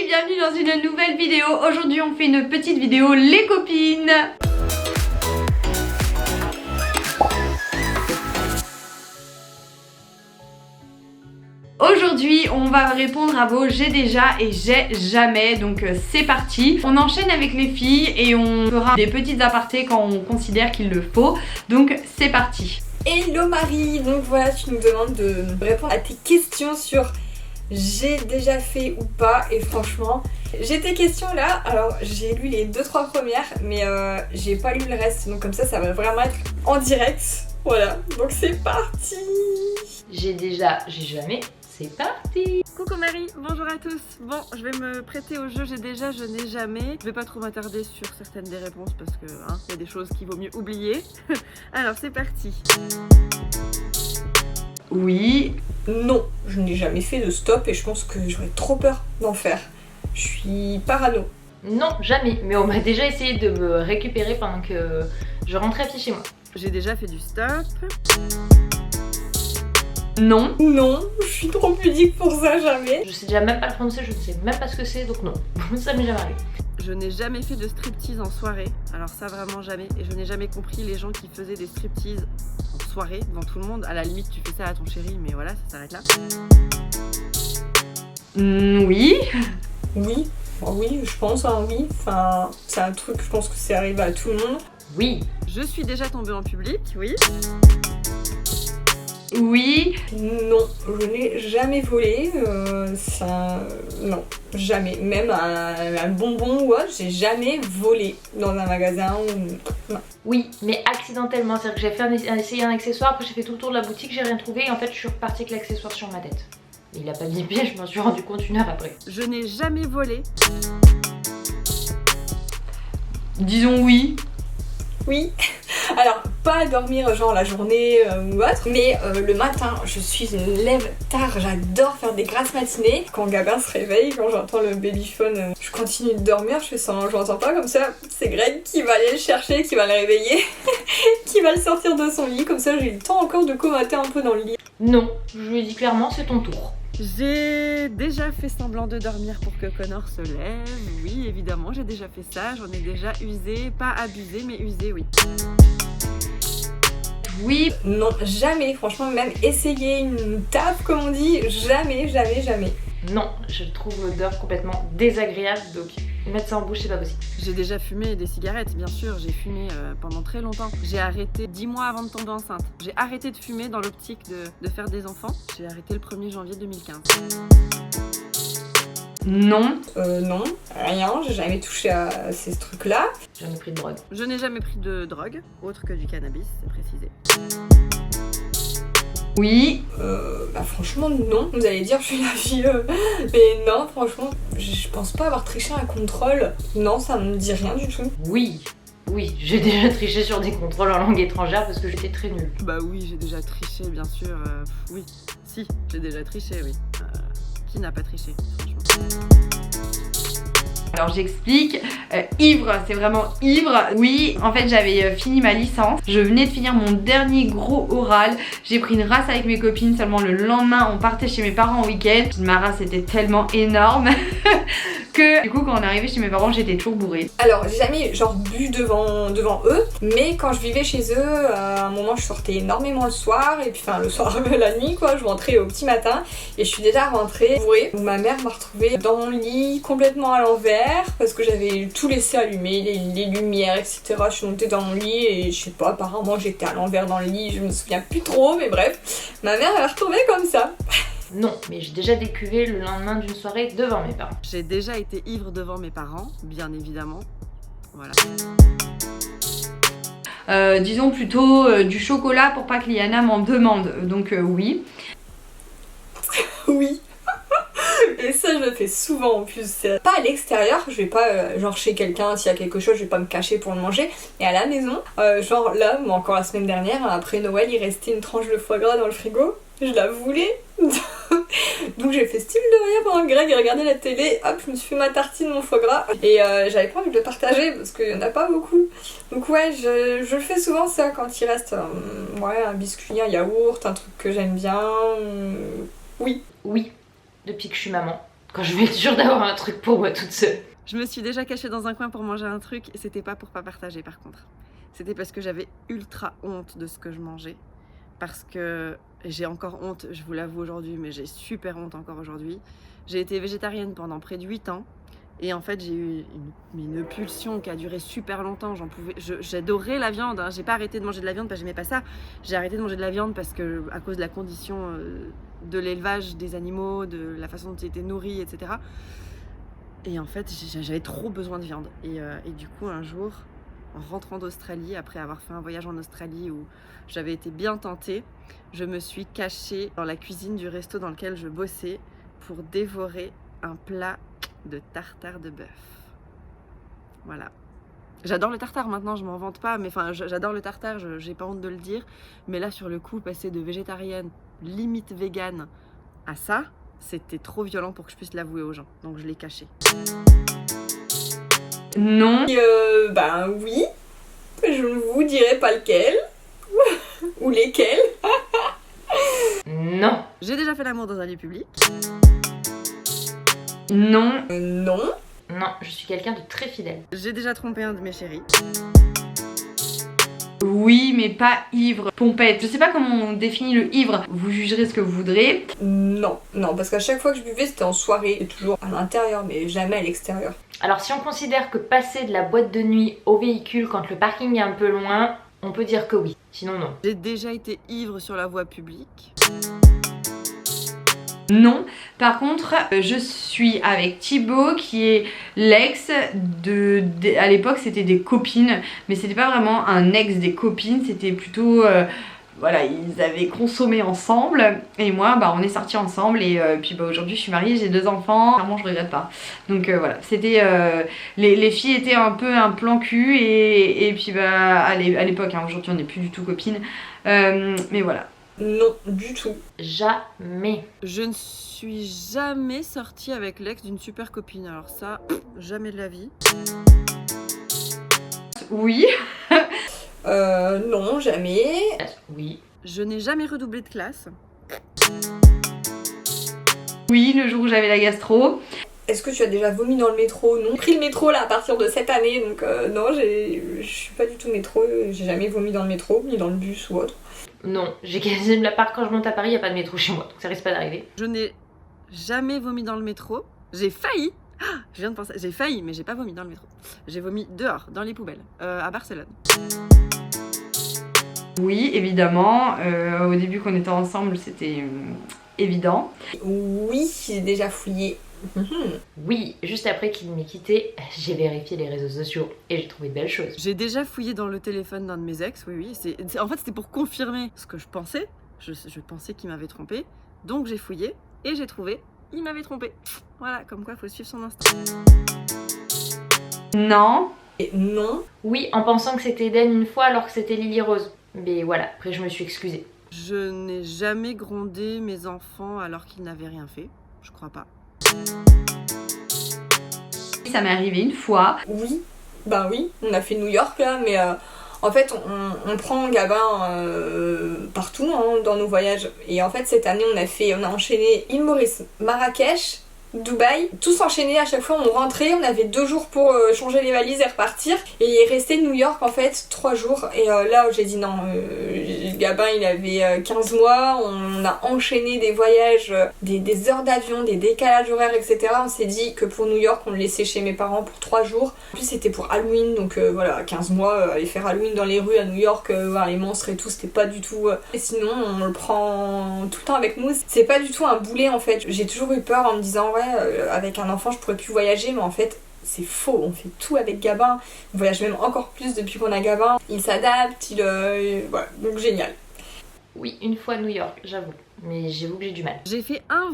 bienvenue dans une nouvelle vidéo. Aujourd'hui on fait une petite vidéo les copines. Aujourd'hui on va répondre à vos j'ai déjà et j'ai jamais, donc c'est parti. On enchaîne avec les filles et on fera des petites apartés quand on considère qu'il le faut, donc c'est parti. Hello Marie, donc voilà, tu nous demandes de répondre à tes questions sur j'ai déjà fait ou pas, et franchement j'ai tes questions là. Alors j'ai lu les 2-3 premières mais j'ai pas lu le reste, donc comme ça va vraiment être en direct. Voilà, donc c'est parti. J'ai déjà, j'ai jamais, c'est parti. Coucou Marie, bonjour à tous. Bon, je vais me prêter au jeu j'ai déjà, je n'ai jamais. Je vais pas trop m'attarder sur certaines des réponses parce que y a des choses qu'il vaut mieux oublier. Alors c'est parti. Oui. Non, je n'ai jamais fait de stop et je pense que j'aurais trop peur d'en faire. Je suis parano. Non, jamais, mais on m'a déjà essayé de me récupérer pendant que je rentrais à pied chez moi. J'ai déjà fait du stop. Non. Non, je suis trop pudique pour ça, jamais. Je sais déjà même pas le prononcer, je ne sais même pas ce que c'est, donc non, ça m'est jamais arrivé. Je n'ai jamais fait de striptease en soirée, alors ça vraiment jamais. Et je n'ai jamais compris les gens qui faisaient des striptease en soirée devant tout le monde. À la limite tu fais ça à ton chéri, mais voilà, ça s'arrête là. Oui. Oui, oui, je pense, oui. Enfin, c'est un truc, je pense que c'est arrivé à tout le monde. Oui. Je suis déjà tombée en public, oui. Oui. Non, je n'ai jamais volé, non, jamais. Même un bonbon ou autre, j'ai jamais volé dans un magasin ou... Non. Oui, mais accidentellement, c'est-à-dire que j'ai fait essayer un accessoire, après j'ai fait tout le tour de la boutique, j'ai rien trouvé et en fait je suis repartie avec l'accessoire sur ma tête. Il a pas mis pied, je m'en suis rendu compte 1 heure après. Je n'ai jamais volé. Disons oui. Oui. Alors, pas dormir genre la journée ou autre, mais le matin, je suis une lève tard, j'adore faire des grasses matinées. Quand Gabin se réveille, quand j'entends le babyphone, je continue de dormir, je fais ça, je l'entends pas, comme ça, c'est Greg qui va aller le chercher, qui va le réveiller, qui va le sortir de son lit, comme ça j'ai le temps encore de comater un peu dans le lit. Non, je lui ai dit clairement, c'est ton tour. J'ai déjà fait semblant de dormir pour que Connor se lève. Oui, évidemment, j'ai déjà fait ça. J'en ai déjà usé, pas abusé, mais usé, oui. Oui. Non, jamais. Franchement, même essayer une tape, comme on dit, jamais, jamais, jamais. Non, je trouve l'odeur complètement désagréable, donc mettre ça en bouche, c'est pas possible. J'ai déjà fumé des cigarettes, bien sûr. J'ai fumé pendant très longtemps. J'ai arrêté 10 mois avant de tomber enceinte. J'ai arrêté de fumer dans l'optique de faire des enfants. J'ai arrêté le 1er janvier 2015. Non. Non, rien, j'ai jamais touché à ces trucs-là. J'ai jamais pris de drogue. Je n'ai jamais pris de drogue, autre que du cannabis, c'est précisé. Oui. Bah franchement non, vous allez dire je suis la fille, mais non franchement, je pense pas avoir triché un contrôle. Non, ça me dit rien du tout. Oui, oui, j'ai déjà triché sur des contrôles en langue étrangère parce que j'étais très nulle. Bah oui, j'ai déjà triché, bien sûr. Oui, si, j'ai déjà triché, oui. Qui n'a pas triché, franchement. Alors j'explique, ivre, c'est vraiment ivre. Oui, en fait j'avais fini ma licence, je venais de finir mon dernier gros oral, j'ai pris une race avec mes copines, seulement le lendemain on partait chez mes parents en week-end. Ma race était tellement énorme que du coup quand on est arrivé chez mes parents j'étais toujours bourrée. Alors j'ai jamais genre bu devant eux, mais quand je vivais chez eux, à un moment je sortais énormément le soir, et puis enfin le soir, la nuit quoi, je rentrais au petit matin et je suis déjà rentrée bourrée, où ma mère m'a retrouvée dans mon lit complètement à l'envers parce que j'avais tout laissé allumé, les lumières etc. Je suis montée dans mon lit et je sais pas, apparemment j'étais à l'envers dans le lit, je me souviens plus trop, mais bref, ma mère elle m'a retrouvée comme ça. Non, mais j'ai déjà décuvé le lendemain d'une soirée devant mes parents. J'ai déjà été ivre devant mes parents, bien évidemment. Voilà. Disons plutôt du chocolat pour pas que Liana m'en demande, donc oui. Oui. Et ça je le fais souvent en plus, pas à l'extérieur, je vais pas genre chez quelqu'un, s'il y a quelque chose je vais pas me cacher pour le manger, et à la maison, genre là, moi encore la semaine dernière, après Noël il restait une tranche de foie gras dans le frigo, je la voulais, donc j'ai fait style de rien pendant que Greg regardait la télé, hop je me suis fait ma tartine mon foie gras, et j'avais pas envie de le partager parce qu'il y en a pas beaucoup, donc ouais je le fais souvent ça quand il reste ouais, un biscuit, un yaourt, un truc que j'aime bien, oui. Oui, depuis que je suis maman. quand je vais être sûre d'avoir un truc pour moi toute seule. Je me suis déjà cachée dans un coin pour manger un truc et c'était pas pour pas partager par contre. C'était parce que j'avais ultra honte de ce que je mangeais. Parce que j'ai encore honte, je vous l'avoue aujourd'hui, mais j'ai super honte encore aujourd'hui. J'ai été végétarienne pendant près de 8 ans. Et en fait, j'ai eu une pulsion qui a duré super longtemps. J'adorais la viande. Hein. J'ai pas arrêté de manger de la viande parce que j'aimais pas ça. J'ai arrêté de manger de la viande parce que, à cause de la condition de l'élevage des animaux, de la façon dont ils étaient nourris, etc. Et en fait, j'avais trop besoin de viande. Et du coup, un jour, en rentrant d'Australie, après avoir fait un voyage en Australie où j'avais été bien tentée, je me suis cachée dans la cuisine du resto dans lequel je bossais pour dévorer un plat de tartare de bœuf. Voilà. J'adore le tartare maintenant, je m'en vante pas, mais enfin j'adore le tartare, j'ai pas honte de le dire. Mais là sur le coup, passer de végétarienne, limite végane, à ça, c'était trop violent pour que je puisse l'avouer aux gens. Donc je l'ai caché. Non. Ben oui, je ne vous dirai pas lequel ou lesquels. Non. J'ai déjà fait l'amour dans un lieu public. Non. Non. Non, je suis quelqu'un de très fidèle. J'ai déjà trompé un de mes chéris. Oui, mais pas ivre. Pompette. Je sais pas comment on définit le ivre. Vous jugerez ce que vous voudrez. Non, parce qu'à chaque fois que je buvais, c'était en soirée, et toujours à l'intérieur, mais jamais à l'extérieur. Alors si on considère que passer de la boîte de nuit au véhicule quand le parking est un peu loin, on peut dire que oui. Sinon non. J'ai déjà été ivre sur la voie publique. Non. Par contre, je suis avec Thibaut qui est l'ex à l'époque c'était des copines, mais c'était pas vraiment un ex des copines, c'était plutôt voilà, ils avaient consommé ensemble et moi bah on est sortis ensemble et puis bah aujourd'hui je suis mariée, j'ai 2 enfants, clairement je regrette pas. Donc voilà, c'était les filles étaient un peu un plan cul et puis bah à l'époque hein, aujourd'hui on n'est plus du tout copines. Mais voilà. Non, du tout. Jamais. Je ne suis jamais sortie avec l'ex d'une super copine. Alors ça, jamais de la vie. Oui. Non, jamais. Oui. Je n'ai jamais redoublé de classe. Oui, le jour où j'avais la gastro. Est-ce que tu as déjà vomi dans le métro? Non. J'ai pris le métro là à partir de cette année, donc non, je suis pas du tout métro, j'ai jamais vomi dans le métro, ni dans le bus ou autre. Non, j'ai quasi de la part quand je monte à Paris, il n'y a pas de métro chez moi, donc ça risque pas d'arriver. Je n'ai jamais vomi dans le métro. J'ai failli. Je viens de penser. J'ai failli, mais j'ai pas vomi dans le métro. J'ai vomi dehors, dans les poubelles, à Barcelone. Oui, évidemment. Au début qu'on était ensemble, c'était évident. Oui, j'ai déjà fouillé. Oui, juste après qu'il m'ait quitté, j'ai vérifié les réseaux sociaux et j'ai trouvé de belles choses. J'ai déjà fouillé dans le téléphone d'un de mes ex, oui. En fait, c'était pour confirmer ce que je pensais. Je pensais qu'il m'avait trompé. Donc j'ai fouillé et j'ai trouvé, il m'avait trompé. Voilà, comme quoi, faut suivre son instinct. Non. Et non. Oui, en pensant que c'était Eden une fois alors que c'était Lily Rose. Mais voilà, après je me suis excusée. Je n'ai jamais grondé mes enfants alors qu'ils n'avaient rien fait. Je crois pas. Ça m'est arrivé une fois. Oui, bah oui, on a fait New York là, mais en fait on prend Gabin partout hein, dans nos voyages. Et en fait cette année on a enchaîné île Maurice, Marrakech, Dubaï, tous enchaînés à chaque fois, on rentrait, on avait 2 jours pour changer les valises et repartir. Et il est resté New York en fait 3 jours. Et là j'ai dit non, Gabin il avait 15 mois, on a enchaîné des voyages, des heures d'avion, des décalages horaires, etc. On s'est dit que pour New York on le laissait chez mes parents pour 3 jours. En plus c'était pour Halloween, donc voilà, 15 mois, aller faire Halloween dans les rues à New York, voir les monstres et tout, c'était pas du tout... Et sinon on le prend tout le temps avec nous. C'est pas du tout un boulet en fait. J'ai toujours eu peur en me disant avec un enfant je pourrais plus voyager, mais en fait c'est faux, on fait tout avec Gabin, on voyage même encore plus depuis qu'on a Gabin, il s'adapte, voilà, donc génial. Oui, une fois New York, j'avoue, mais j'avoue que j'ai du mal. J'ai fait un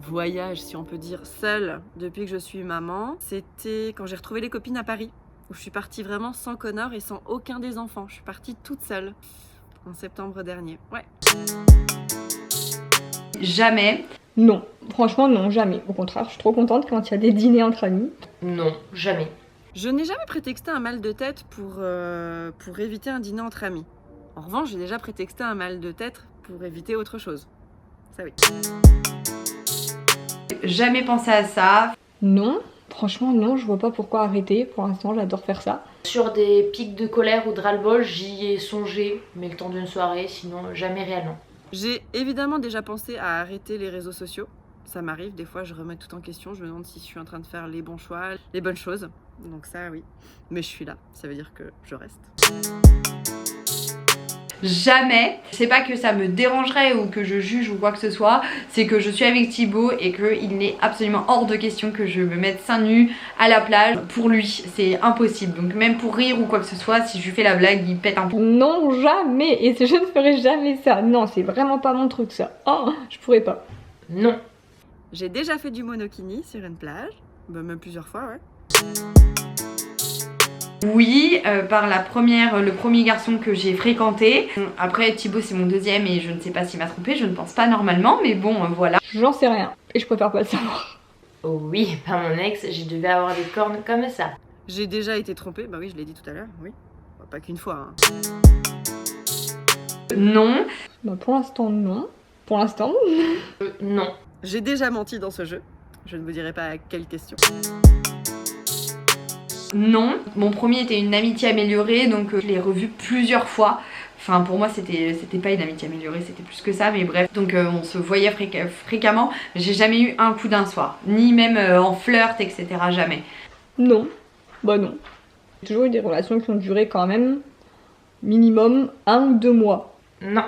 voyage, si on peut dire, seule depuis que je suis maman. C'était quand j'ai retrouvé les copines à Paris, où je suis partie vraiment sans Connor et sans aucun des enfants. Je suis partie toute seule en septembre dernier. Ouais. Jamais. Non, franchement non, jamais. Au contraire, je suis trop contente quand il y a des dîners entre amis. Non, jamais. Je n'ai jamais prétexté un mal de tête pour éviter un dîner entre amis. En revanche, j'ai déjà prétexté un mal de tête pour éviter autre chose. Ça oui. jamais pensé à ça. Non, franchement non, je vois pas pourquoi arrêter. Pour l'instant, j'adore faire ça. Sur des pics de colère ou de ras-le-bol, j'y ai songé, mais le temps d'une soirée, sinon jamais réellement. J'ai évidemment déjà pensé à arrêter les réseaux sociaux. Ça m'arrive, des fois je remets tout en question, je me demande si je suis en train de faire les bons choix, les bonnes choses. Donc ça oui, mais je suis là, ça veut dire que je reste. Jamais. C'est pas que ça me dérangerait ou que je juge ou quoi que ce soit, c'est que je suis avec Thibaut et qu'il n'est absolument hors de question que je me mette seins nus à la plage. Pour lui, c'est impossible. Donc même pour rire ou quoi que ce soit, si je lui fais la blague, il pète un peu. Non, jamais. Et je ne ferai jamais ça. Non, c'est vraiment pas mon truc ça. Oh, je pourrais pas. Non. J'ai déjà fait du monokini sur une plage, bah, même plusieurs fois, ouais. Oui, par le premier garçon que j'ai fréquenté. Après Thibaut c'est mon deuxième et je ne sais pas s'il m'a trompé, je ne pense pas normalement, mais bon voilà. J'en sais rien. Et je préfère pas le savoir. Oh oui, par mon ex, j'ai dû avoir des cornes comme ça. J'ai déjà été trompée, bah oui, je l'ai dit tout à l'heure, oui. Bah, pas qu'une fois, hein. Non. Bah, pour l'instant, non. Pour l'instant. Non. J'ai déjà menti dans ce jeu, je ne vous dirai pas à quelle question. Non. Mon premier était une amitié améliorée, donc je l'ai revu plusieurs fois. Enfin pour moi c'était pas une amitié améliorée, c'était plus que ça, mais bref. Donc on se voyait fréquemment, mais j'ai jamais eu un coup d'un soir. Ni même en flirt, etc. Jamais. Non. Bah non. J'ai toujours eu des relations qui ont duré quand même minimum 1 ou 2 mois. Non.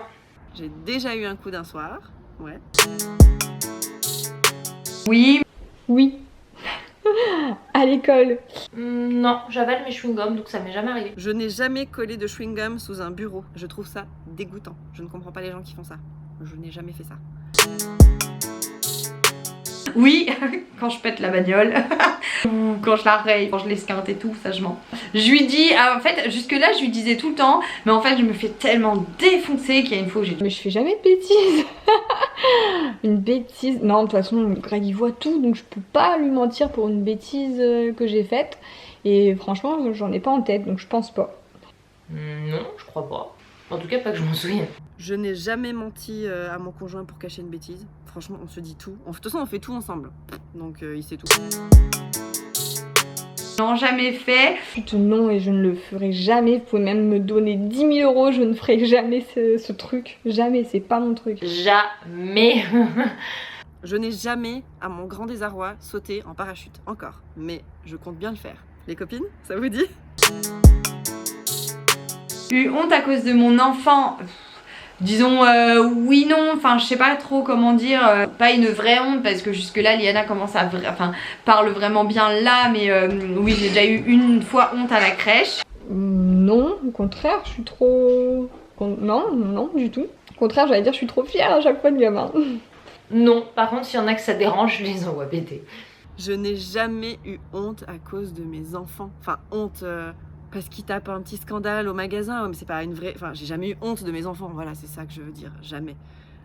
J'ai déjà eu un coup d'un soir, ouais. Oui. Oui. À l'école. Non, j'avale mes chewing-gums, donc ça m'est jamais arrivé. Je n'ai jamais collé de chewing-gum sous un bureau. Je trouve ça dégoûtant. Je ne comprends pas les gens qui font ça. Je n'ai jamais fait ça. Oui, quand je pète la bagnole, ou quand je la raye, quand je l'esquinte et tout, ça je mens. Je lui dis, en fait, jusque là je lui disais tout le temps, mais en fait je me fais tellement défoncer qu'il y a une fois où j'ai dit. Mais je fais jamais de bêtises. Une bêtise. Non, de toute façon, Greg il voit tout, donc je peux pas lui mentir pour une bêtise que j'ai faite. Et franchement, j'en ai pas en tête, donc je pense pas. Non, je crois pas. En tout cas, pas que je m'en souvienne. Je n'ai jamais menti à mon conjoint pour cacher une bêtise. Franchement, on se dit tout. De toute façon, on fait tout ensemble. Donc, il sait tout. Non, jamais fait. Putain, non, et je ne le ferai jamais. Vous pouvez même me donner 10 000 €, je ne ferai jamais ce truc. Jamais, c'est pas mon truc. Jamais. Je n'ai jamais, à mon grand désarroi, sauté en parachute. Encore. Mais je compte bien le faire. Les copines, ça vous dit ? Eu honte à cause de mon enfant. Disons oui non, enfin je sais pas trop comment dire, pas une vraie honte parce que jusque là Liana commence à parle vraiment bien là, mais oui j'ai déjà eu une fois honte à la crèche. Non, au contraire, je suis trop... Non, du tout. Au contraire, j'allais dire je suis trop fière à chaque fois de gamin. Non, par contre, s'il y en a que ça dérange, je les envoie péter. Je n'ai jamais eu honte à cause de mes enfants. Enfin, honte... parce qu'ils tapent un petit scandale au magasin, mais c'est pas une vraie... Enfin, j'ai jamais eu honte de mes enfants, voilà, c'est ça que je veux dire, jamais.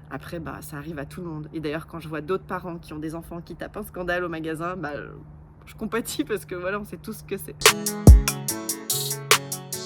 Après, bah, ça arrive à tout le monde. Et d'ailleurs, quand je vois d'autres parents qui ont des enfants qui tapent un scandale au magasin, bah, je compatis parce que voilà, on sait tous ce que c'est.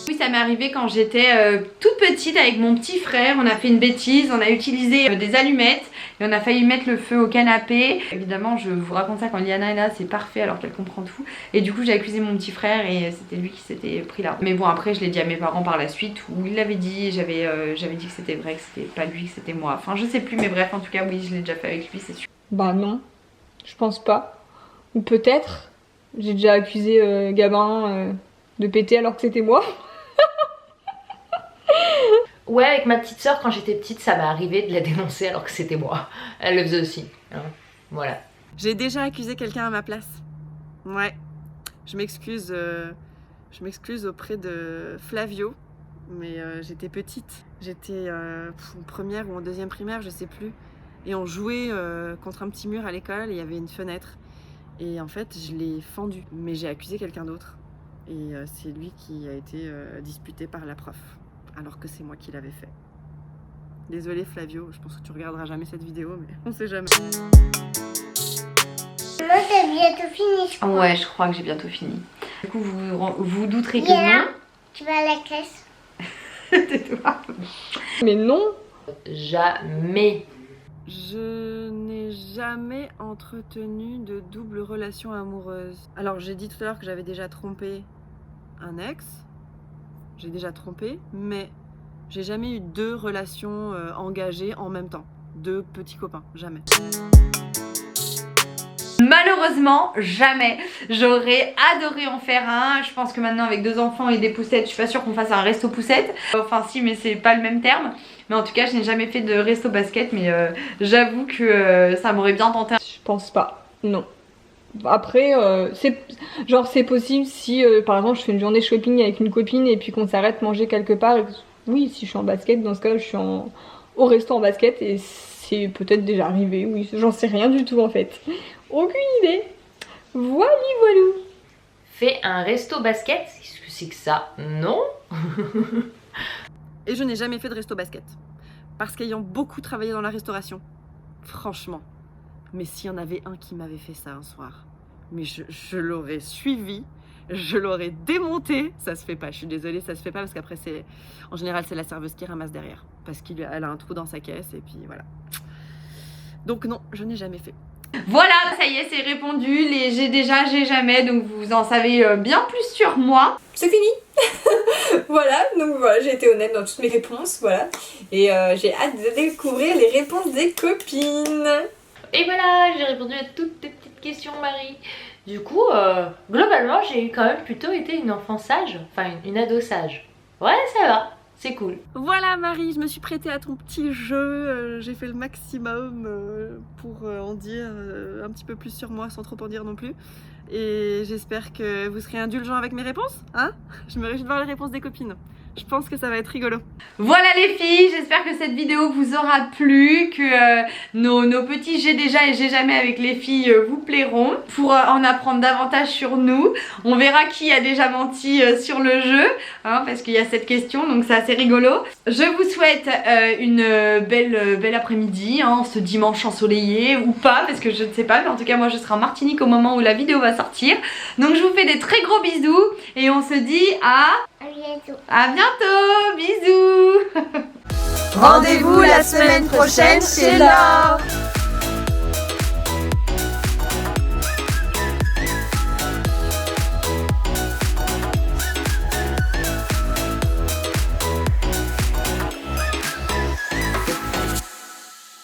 Oui, ça m'est arrivé quand j'étais toute petite avec mon petit frère. On a fait une bêtise, on a utilisé des allumettes et on a failli mettre le feu au canapé. Évidemment, je vous raconte ça quand Liana est là, c'est parfait alors qu'elle comprend tout. Et du coup, j'ai accusé mon petit frère et c'était lui qui s'était pris là. Mais bon, après, je l'ai dit à mes parents par la suite où il l'avait dit. J'avais dit que c'était vrai, que c'était pas lui, que c'était moi. Enfin, je sais plus, mais bref, en tout cas, oui, je l'ai déjà fait avec lui, c'est sûr. Bah non, je pense pas. Ou peut-être, j'ai déjà accusé Gabin de péter alors que c'était moi. Ouais, avec ma petite soeur, quand j'étais petite, ça m'est arrivé de la dénoncer alors que c'était moi. Elle le faisait aussi. Hein. Voilà. J'ai déjà accusé quelqu'un à ma place. Ouais. Je m'excuse auprès de Flavio, mais j'étais petite. J'étais en première ou en deuxième primaire, je sais plus. Et on jouait contre un petit mur à l'école et il y avait une fenêtre. Et en fait, je l'ai fendu. Mais j'ai accusé quelqu'un d'autre. Et c'est lui qui a été disputé par la prof. Alors que c'est moi qui l'avais fait. Désolée Flavio, je pense que tu regarderas jamais cette vidéo, mais on sait jamais. Maman, t'as bientôt fini, je crois. Ouais, je crois que j'ai bientôt fini. Du coup, vous douterez que Liana, non. tu vas à la caisse. Tais-toi. Mais non, Jamais. Je n'ai jamais entretenu de double relation amoureuse. Alors j'ai dit tout à l'heure que j'avais déjà trompé un ex. J'ai déjà trompé, mais j'ai jamais eu 2 relations engagées en même temps. 2 petits copains, jamais. Malheureusement, jamais. J'aurais adoré en faire un. Je pense que maintenant avec 2 enfants et des poussettes, je suis pas sûre qu'on fasse un resto poussette. Enfin si, mais c'est pas le même terme. Mais en tout cas, je n'ai jamais fait de resto basket, mais j'avoue que ça m'aurait bien tenté. Je pense pas, non. Après, c'est possible si par exemple je fais une journée shopping avec une copine et puis qu'on s'arrête manger quelque part. Oui, si je suis en basket, dans ce cas je suis au resto en basket et c'est peut-être déjà arrivé, oui, j'en sais rien du tout en fait. Aucune idée. Voilou. Fais un resto basket, qu'est-ce que c'est que ça? Non. Et je n'ai jamais fait de resto basket. Parce qu'ayant beaucoup travaillé dans la restauration, franchement, mais s'il y en avait un qui m'avait fait ça un soir, mais je l'aurais suivi, je l'aurais démonté. Ça se fait pas, je suis désolée, ça se fait pas parce qu'après en général c'est la serveuse qui ramasse derrière. Parce qu'elle a un trou dans sa caisse et puis voilà. Donc non, je n'ai jamais fait. Voilà, ça y est, c'est répondu. Les j'ai déjà, j'ai jamais, donc vous en savez bien plus sur moi. C'est fini. Voilà, donc voilà, j'ai été honnête dans toutes mes réponses, voilà. Et j'ai hâte de découvrir les réponses des copines. Et voilà, j'ai répondu à toutes tes petites questions, Marie. Du coup, globalement, j'ai quand même plutôt été une enfant sage, enfin une ado sage. Ouais, ça va. C'est cool. Voilà Marie, je me suis prêtée à ton petit jeu, j'ai fait le maximum pour en dire un petit peu plus sur moi sans trop en dire non plus. Et j'espère que vous serez indulgents avec mes réponses, hein? Je me réjouis de voir les réponses des copines. Je pense que ça va être rigolo. Voilà les filles, j'espère que cette vidéo vous aura plu, que nos petits j'ai déjà et j'ai jamais avec les filles vous plairont. Pour en apprendre davantage sur nous, on verra qui a déjà menti sur le jeu, hein, parce qu'il y a cette question, donc c'est assez rigolo. Je vous souhaite une belle après-midi, hein, ce dimanche ensoleillé ou pas, parce que je ne sais pas, mais en tout cas moi je serai en Martinique au moment où la vidéo va sortir. Donc je vous fais des très gros bisous et on se dit à bientôt, bisous. Rendez-vous la semaine prochaine chez Laure.